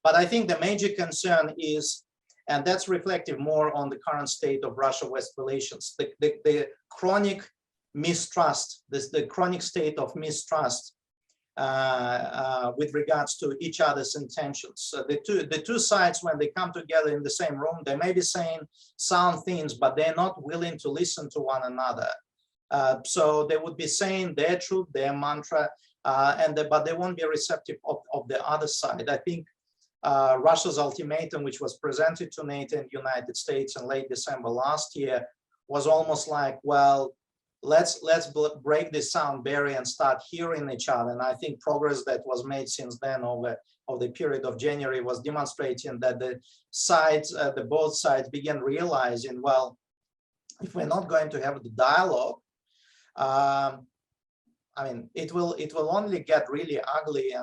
But I think the major concern is, and that's reflective more on the current state of Russia-West relations, the chronic mistrust, the chronic state of mistrust with regards to each other's intentions. So the two sides, when they come together in the same room, they may be saying sound things, but they're not willing to listen to one another. So they would be saying their truth, their mantra, but they won't be receptive of the other side. I think Russia's ultimatum, which was presented to NATO and United States in late December last year, was almost like, well, let's break this sound barrier and start hearing each other. And I think progress that was made since then over the period of January was demonstrating that the sides, both sides began realizing, well, if we're not going to have the dialogue, I mean, it will only get really ugly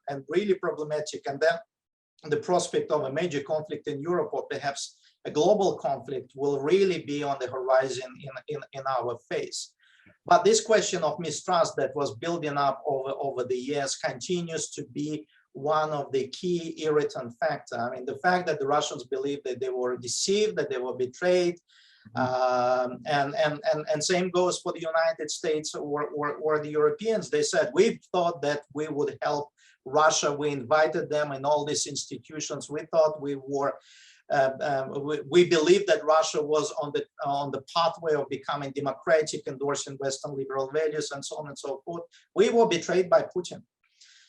and really problematic. And then the prospect of a major conflict in Europe, or perhaps a global conflict, will really be on the horizon in our face. But this question of mistrust that was building up over the years continues to be one of the key irritant factors. I mean, the fact that the Russians believe that they were deceived, that they were betrayed, and same goes for the United States or the Europeans. They said, we thought that we would help Russia. We invited them in all these institutions. We thought we were, we believed that Russia was on the pathway of becoming democratic, endorsing Western liberal values, and so on and so forth. We were betrayed by Putin.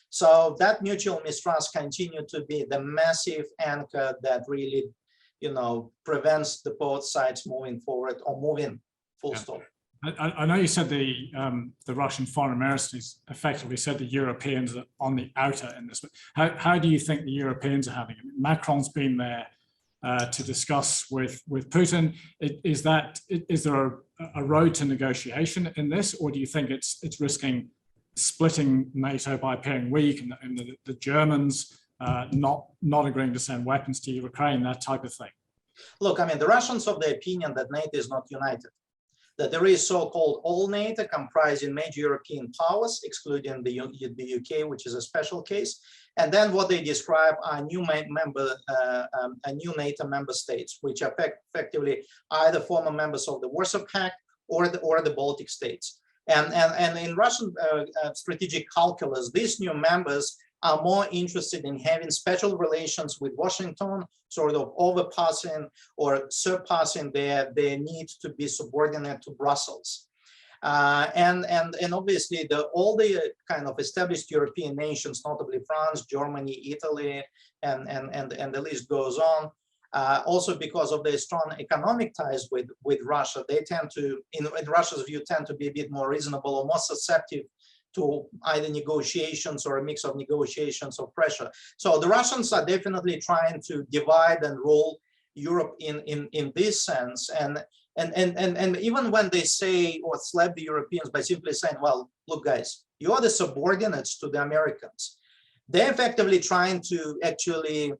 So that mutual mistrust continued to be the massive anchor that really, you know, prevents the both sides moving forward or moving full stop. I know you said the Russian foreign ministers effectively said the Europeans are on the outer in this. How do you think the Europeans are having it? Macron's been there to discuss with Putin. Is there a road to negotiation in this, or do you think it's risking splitting NATO by appearing weak, and the Germans not agreeing to send weapons to Ukraine, that type of thing? Look, I mean, the Russians are of the opinion that NATO is not united, that there is so-called all NATO comprising major European powers, excluding the UK, which is a special case. And then what they describe are new NATO member states, which are effectively either former members of the Warsaw Pact or the Baltic states. And in Russian strategic calculus, these new members are more interested in having special relations with Washington, sort of overpassing or surpassing their need to be subordinate to Brussels. And obviously all the kind of established European nations, notably France, Germany, Italy, and the list goes on, also because of their strong economic ties with Russia, they tend to, in Russia's view, tend to be a bit more reasonable or more susceptible to either negotiations or a mix of negotiations or pressure. So the Russians are definitely trying to divide and rule Europe in this sense. And even when they say or slap the Europeans by simply saying, well, look, guys, you are the subordinates to the Americans, they're effectively trying to actually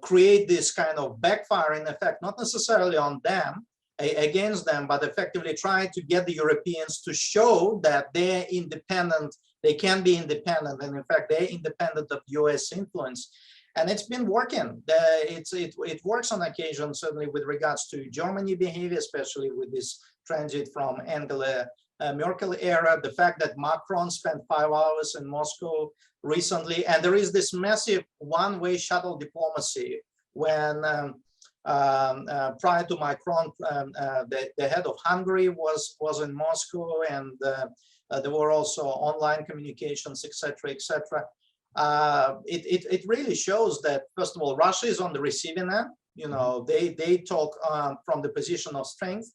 create this kind of backfiring effect, not necessarily on them, against them, but effectively trying to get the Europeans to show that they're independent, they can be independent, and in fact, they're independent of US influence. And it's been working. It works on occasion, certainly with regards to Germany behavior, especially with this transit from Angela Merkel era, the fact that Macron spent 5 hours in Moscow recently, and there is this massive one-way shuttle diplomacy when prior to Macron, the head of Hungary was in Moscow, and there were also online communications, etc., etc. It really shows that, first of all, Russia is on the receiving end. You know, they talk from the position of strength,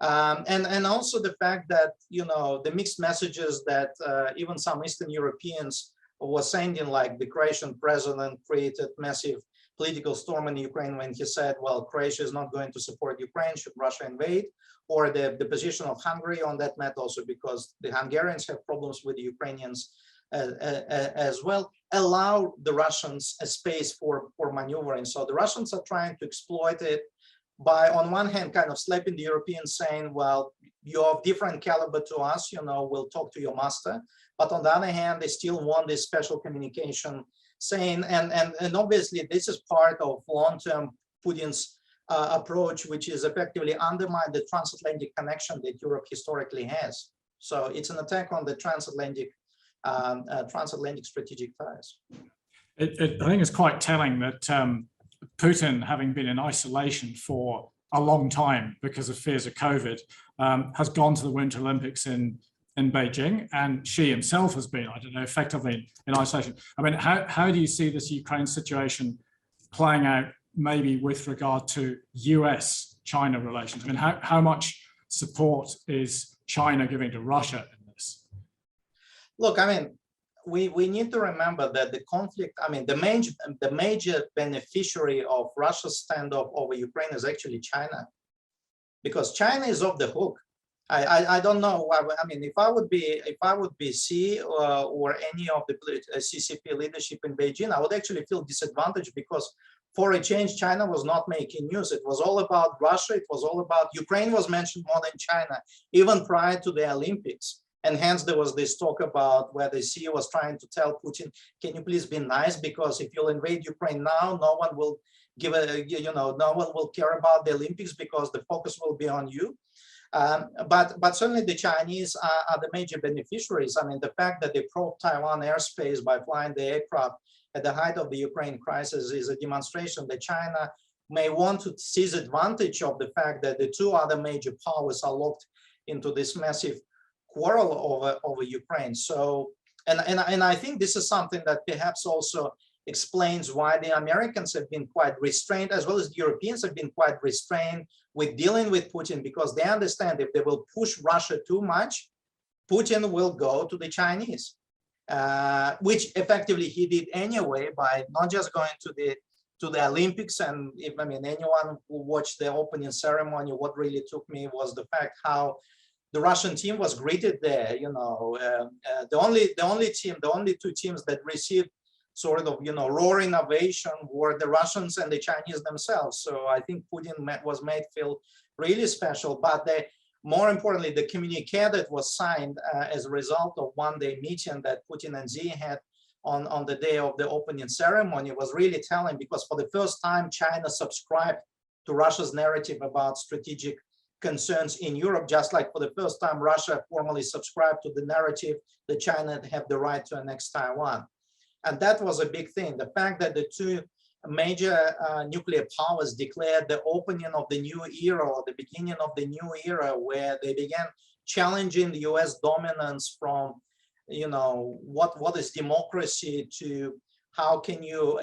and also the fact that, you know, the mixed messages that even some Eastern Europeans were sending, like the Croatian president created massive political storm in Ukraine when he said, well, Croatia is not going to support Ukraine should Russia invade, or the position of Hungary on that matter, also because the Hungarians have problems with the Ukrainians as well, allow the Russians a space for maneuvering. So the Russians are trying to exploit it by, on one hand, kind of slapping the Europeans, saying, well, you're of different caliber to us, you know, we'll talk to your master. But on the other hand, they still want this special communication saying, and obviously this is part of long-term Putin's approach, which is effectively undermine the transatlantic connection that Europe historically has. So it's an attack on the transatlantic strategic ties. I think it's quite telling that Putin, having been in isolation for a long time because of fears of COVID, has gone to the Winter Olympics in Beijing, and Xi himself has been, I don't know, effectively in isolation. I mean, how do you see this Ukraine situation playing out, maybe with regard to US-China relations? I mean, how much support is China giving to Russia in this? Look, I mean, we need to remember that the conflict, I mean, the major beneficiary of Russia's standoff over Ukraine is actually China, because China is off the hook. I don't know. I mean, if I would be Xi or any of the CCP leadership in Beijing, I would actually feel disadvantaged, because for a change, China was not making news. It was all about Russia. It was all about Ukraine. Was mentioned more than China, even prior to the Olympics. And hence there was this talk about where the Xi was trying to tell Putin, can you please be nice, because if you'll invade Ukraine now, no one will give a, no one will care about the Olympics, because the focus will be on you. But certainly the Chinese are the major beneficiaries. I mean, the fact that they probed Taiwan airspace by flying the aircraft at the height of the Ukraine crisis is a demonstration that China may want to seize advantage of the fact that the two other major powers are locked into this massive quarrel over Ukraine. So, and I think this is something that perhaps also explains why the Americans have been quite restrained, as well as the Europeans have been quite restrained with dealing with Putin, because they understand if they will push Russia too much, Putin will go to the Chinese, which effectively he did anyway by not just going to the Olympics. And if, I mean, anyone who watched the opening ceremony, what really took me was the fact how the Russian team was greeted there. The only two teams that received sort of, roaring ovation were the Russians and the Chinese themselves. So I think Putin was made feel really special. But more importantly, the communique that was signed as a result of one-day meeting that Putin and Xi had on the day of the opening ceremony was really telling, because for the first time, China subscribed to Russia's narrative about strategic concerns in Europe, just like for the first time, Russia formally subscribed to the narrative that China had the right to annex Taiwan. And that was a big thing. The fact that the two major nuclear powers declared the opening of the new era, or the beginning of the new era, where they began challenging the US dominance from, what is democracy, to how can you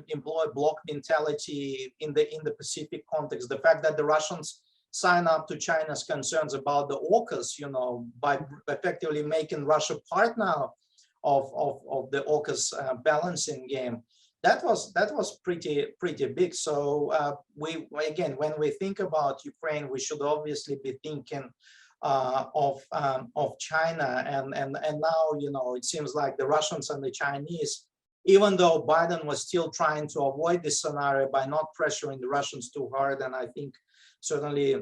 employ bloc mentality in the Pacific context. The fact that the Russians sign up to China's concerns about the AUKUS, by effectively making Russia part now of the AUKUS balancing game. That was pretty big. So again, when we think about Ukraine, we should obviously be thinking of China, and now it seems like the Russians and the Chinese, even though Biden was still trying to avoid this scenario by not pressuring the Russians too hard, and I think certainly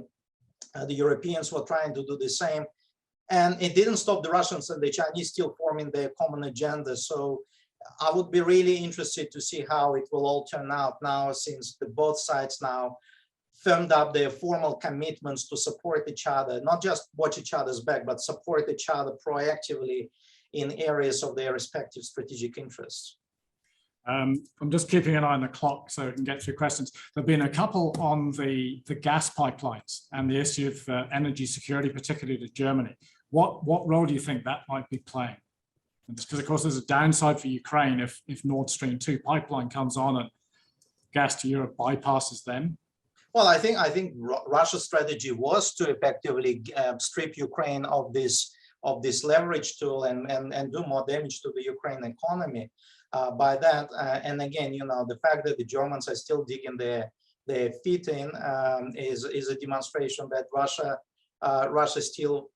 the Europeans were trying to do the same. And it didn't stop the Russians and the Chinese still forming their common agenda. So I would be really interested to see how it will all turn out now, since both sides now firmed up their formal commitments to support each other, not just watch each other's back, but support each other proactively in areas of their respective strategic interests. I'm just keeping an eye on the clock so we can get through questions. There have been a couple on the gas pipelines and the issue of energy security, particularly to Germany. What role do you think that might be playing? Because of course there's a downside for Ukraine if Nord Stream 2 pipeline comes on and gas to Europe bypasses them. Well, I think Russia's strategy was to effectively strip Ukraine of this leverage tool and do more damage to the Ukraine economy. By that, and again, the fact that the Germans are still digging their feet in is a demonstration that Russia still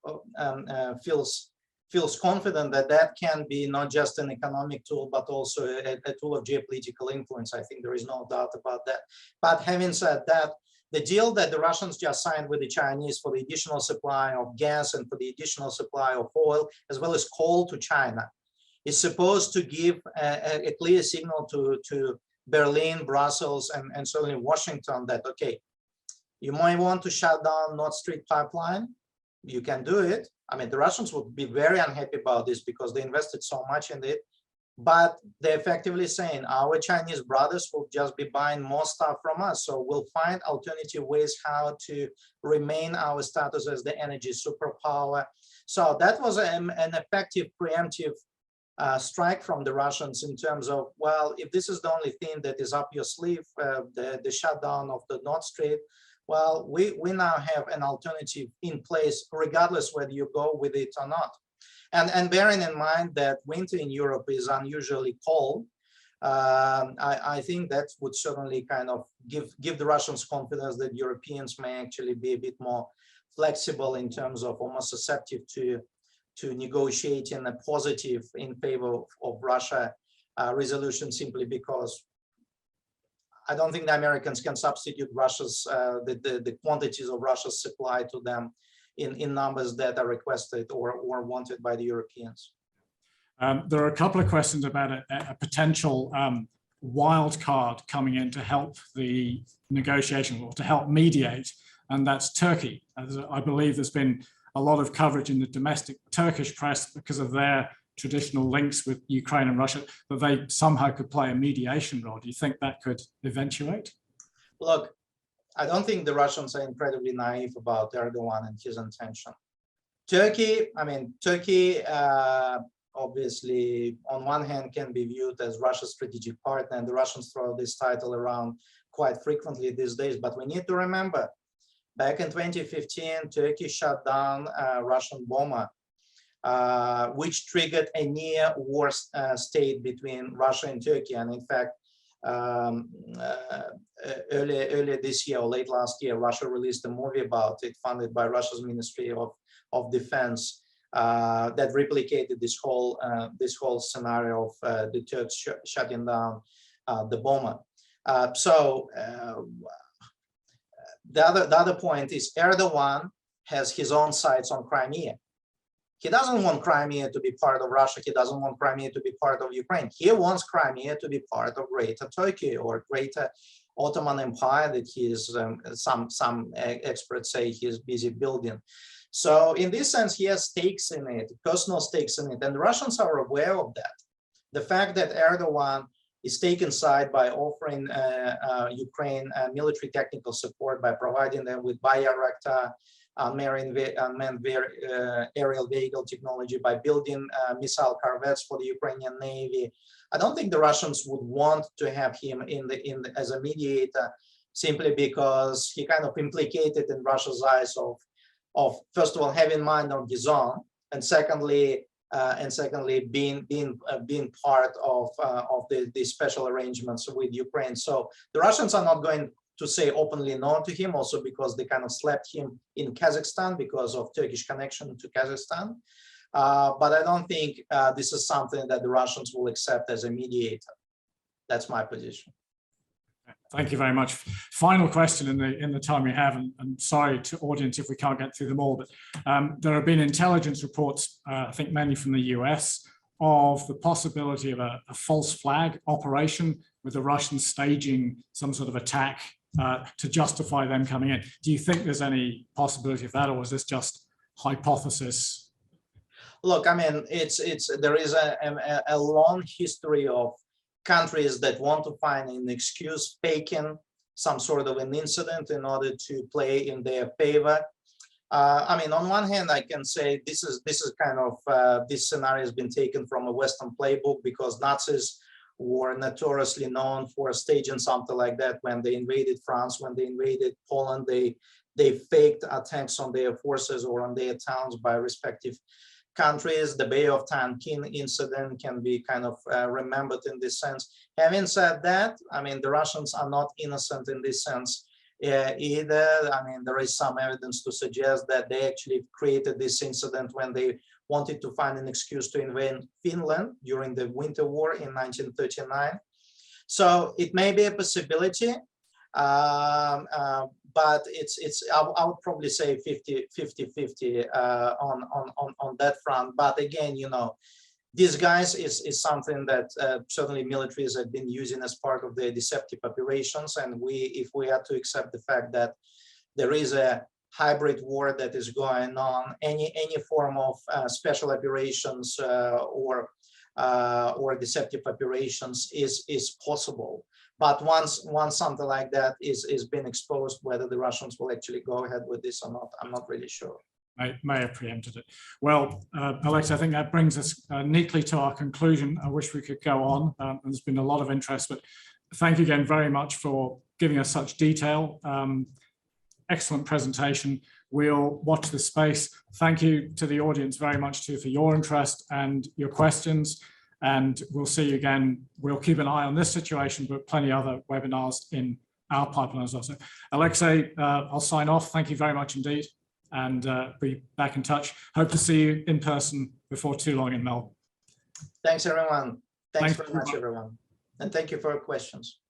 feels confident that can be not just an economic tool, but also a tool of geopolitical influence. I think there is no doubt about that. But having said that, the deal that the Russians just signed with the Chinese for the additional supply of gas and for the additional supply of oil, as well as coal to China, is supposed to give a clear signal to Berlin, Brussels, and certainly Washington that, okay, you might want to shut down Nord Stream pipeline. You can do it. I mean, the Russians would be very unhappy about this because they invested so much in it. but they're effectively saying our Chinese brothers will just be buying more stuff from us. So we'll find alternative ways how to remain our status as the energy superpower. So that was an effective preemptive strike from the Russians in terms of, well, if this is the only thing that is up your sleeve, the shutdown of the Nord Stream, well, we now have an alternative in place, regardless whether you go with it or not. And bearing in mind that winter in Europe is unusually cold, I think that would certainly kind of give the Russians confidence that Europeans may actually be a bit more flexible in terms of almost susceptible to negotiating a positive in favor of Russia resolution, simply because I don't think the Americans can substitute Russia's the quantities of Russia's supply to them in numbers that are requested or wanted by the Europeans. There are a couple of questions about a potential wild card coming in to help the negotiation or to help mediate, and that's Turkey. As I believe there's been a lot of coverage in the domestic Turkish press because of their traditional links with Ukraine and Russia, that they somehow could play a mediation role. Do you think that could eventuate? Look, I don't think the Russians are incredibly naive about Erdogan and his intention. Turkey, obviously, on one hand, can be viewed as Russia's strategic partner, and the Russians throw this title around quite frequently these days. But we need to remember, back in 2015, Turkey shut down a Russian bomber, which triggered a near war state between Russia and Turkey. And in fact, earlier this year or late last year, Russia released a movie about it, funded by Russia's Ministry of Defense, that replicated this whole scenario of the Turks shutting down the bomber. The other point is Erdogan has his own sights on Crimea. He doesn't want Crimea to be part of Russia. He doesn't want Crimea to be part of Ukraine. He wants Crimea to be part of Greater Turkey or Greater Ottoman Empire that he is, some experts say he is busy building. So in this sense, he has stakes in it, personal stakes in it, and the Russians are aware of that. The fact that Erdogan is taken side by offering Ukraine military technical support by providing them with Bayraktar, unmanned aerial vehicle technology, by building missile corvettes for the Ukrainian Navy. I don't think the Russians would want to have him as a mediator, simply because he kind of implicated in Russia's eyes of first of all having mind on his own, and secondly being part of the special arrangements with Ukraine. So the Russians are not going to say openly no to him, also because they kind of slapped him in Kazakhstan because of Turkish connection to Kazakhstan. But I don't think this is something that the Russians will accept as a mediator. That's my position. Thank you very much. Final question in the time we have, and sorry to audience if we can't get through them all, but there have been intelligence reports, I think mainly from the US, of the possibility of a false flag operation with the Russians staging some sort of attack to justify them coming in. Do you think there's any possibility of that, or is this just hypothesis? Look, I mean, there is a long history of countries that want to find an excuse, faking some sort of an incident in order to play in their favor. I mean, on one hand, I can say this is kind of this scenario has been taken from a Western playbook, because Nazis were notoriously known for staging something like that when they invaded France, when they invaded Poland. They faked attacks on their forces or on their towns by respective countries. The Bay of Tonkin incident can be kind of remembered in this sense. Having said that, I mean, the Russians are not innocent in this sense either. I mean, there is some evidence to suggest that they actually created this incident when they wanted to find an excuse to invade Finland during the Winter War in 1939. So it may be a possibility. But I would probably say 50-50 on that front. But again, you know, disguise is something that certainly militaries have been using as part of their deceptive operations. And if we had to accept the fact that there is a hybrid war that is going on, any form of special operations or or deceptive operations is possible. But once something like that is been exposed, whether the Russians will actually go ahead with this or not, I'm not really sure. I may have preempted it. Well, Alex, I think that brings us neatly to our conclusion. I wish we could go on. There's been a lot of interest, but thank you again very much for giving us such detail. Excellent presentation. We'll watch this space. Thank you to the audience very much too for your interest and your questions. And we'll see you again. We'll keep an eye on this situation, but plenty of other webinars in our pipeline as well. So, Alexei, I'll sign off. Thank you very much indeed. And be back in touch. Hope to see you in person before too long in Melbourne. Thanks, everyone. Thanks very much, everyone. And thank you for your questions.